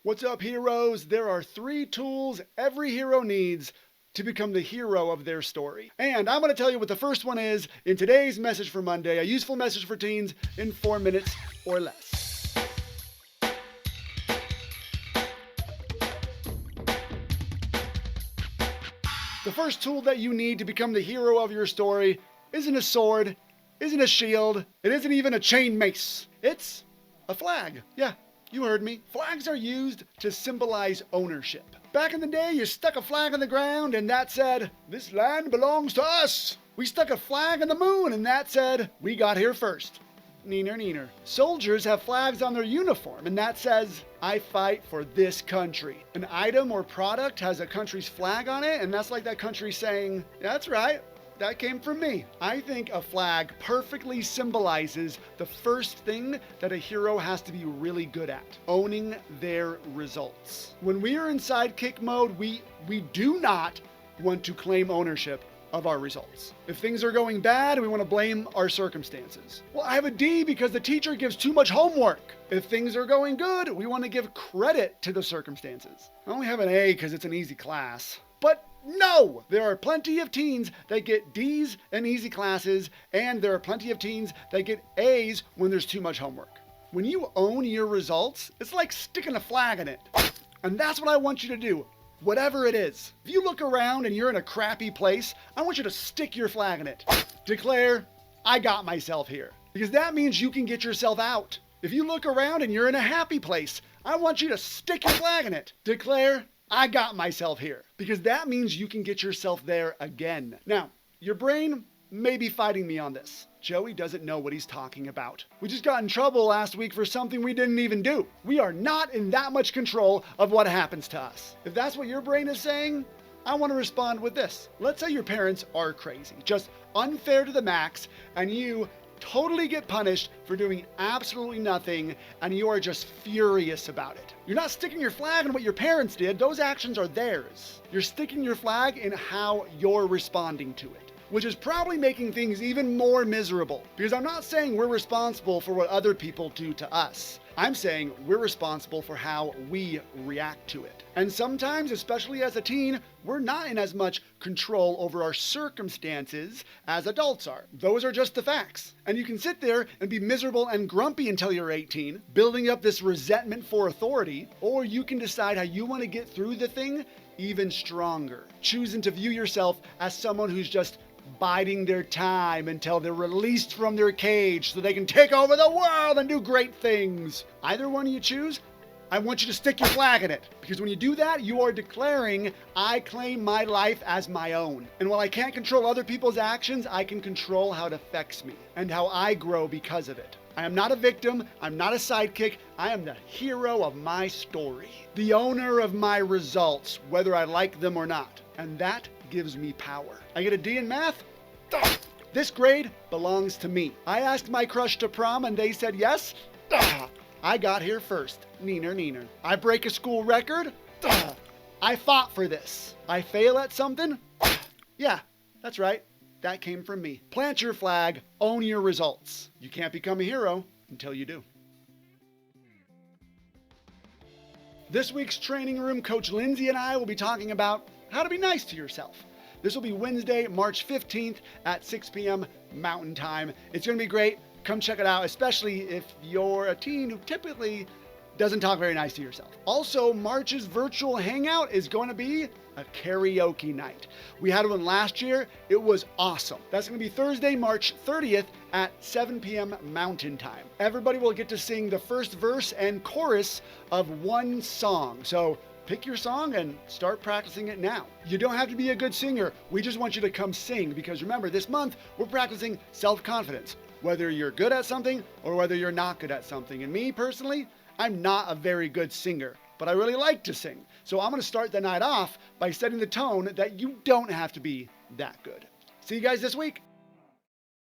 What's up, heroes? There are 3 tools every hero needs to become the hero of their story. And I'm going to tell you what the first one is in today's Message for Monday, a useful message for teens in 4 minutes or less. The first tool that you need to become the hero of your story isn't a sword, isn't a shield, it isn't even a chain mace. It's a flag. Yeah, you heard me. Flags are used to symbolize ownership. Back in the day, you stuck a flag in the ground and that said, "This land belongs to us." We stuck a flag in the moon and that said, "We got here first." Neener, neener. Soldiers have flags on their uniform and that says, "I fight for this country." An item or product has a country's flag on it and that's like that country saying, "That's right, that came from me." I think a flag perfectly symbolizes the first thing that a hero has to be really good at, owning their results. When we are in Sidekick mode, we do not want to claim ownership of our results. If things are going bad, we want to blame our circumstances. Well, I have a D because the teacher gives too much homework. If things are going good, we want to give credit to the circumstances. I only have an A because it's an easy class. But no! There are plenty of teens that get D's in easy classes, and there are plenty of teens that get A's when there's too much homework. When you own your results, it's like sticking a flag in it. And that's what I want you to do. Whatever it is. If you look around and you're in a crappy place, I want you to stick your flag in it. Declare, "I got myself here." Because that means you can get yourself out. If you look around and you're in a happy place, I want you to stick your flag in it. Declare, "I got myself here." Because that means you can get yourself there again. Now, your brain may be fighting me on this. Joey doesn't know what he's talking about. We just got in trouble last week for something we didn't even do. We are not in that much control of what happens to us. If that's what your brain is saying, I want to respond with this. Let's say your parents are crazy, just unfair to the max, and you totally get punished for doing absolutely nothing, and you are just furious about it. You're not sticking your flag in what your parents did. Those actions are theirs. You're sticking your flag in how you're responding to it, which is probably making things even more miserable. Because I'm not saying we're responsible for what other people do to us. I'm saying we're responsible for how we react to it. And sometimes, especially as a teen, we're not in as much control over our circumstances as adults are. Those are just the facts. And you can sit there and be miserable and grumpy until you're 18, building up this resentment for authority, or you can decide how you want to get through the thing even stronger, choosing to view yourself as someone who's just biding their time until they're released from their cage so they can take over the world and do great things. Either one you choose, I want you to stick your flag in it. Because when you do that, you are declaring, "I claim my life as my own." And while I can't control other people's actions, I can control how it affects me and how I grow because of it. I am not a victim, I'm not a sidekick, I am the hero of my story. The owner of my results, whether I like them or not. And that gives me power. I get a D in math? This grade belongs to me. I asked my crush to prom and they said yes? I got here first. Neener, neener. I break a school record? I fought for this. I fail at something? Yeah, that's right. That came from me. Plant your flag, own your results. You can't become a hero until you do. This week's training room, Coach Lindsay and I will be talking about how to be nice to yourself. This will be Wednesday, March 15th at 6 p.m. Mountain Time. It's going to be great. Come check it out, especially if you're a teen who typically doesn't talk very nice to yourself. Also, March's virtual hangout is going to be a karaoke night. We had one last year. It was awesome. That's going to be Thursday, March 30th at 7 p.m. Mountain Time. Everybody will get to sing the first verse and chorus of one song. So pick your song and start practicing it now. You don't have to be a good singer. We just want you to come sing because remember, this month we're practicing self-confidence, whether you're good at something or whether you're not good at something. And me personally, I'm not a very good singer, but I really like to sing. So I'm going to start the night off by setting the tone that you don't have to be that good. See you guys this week.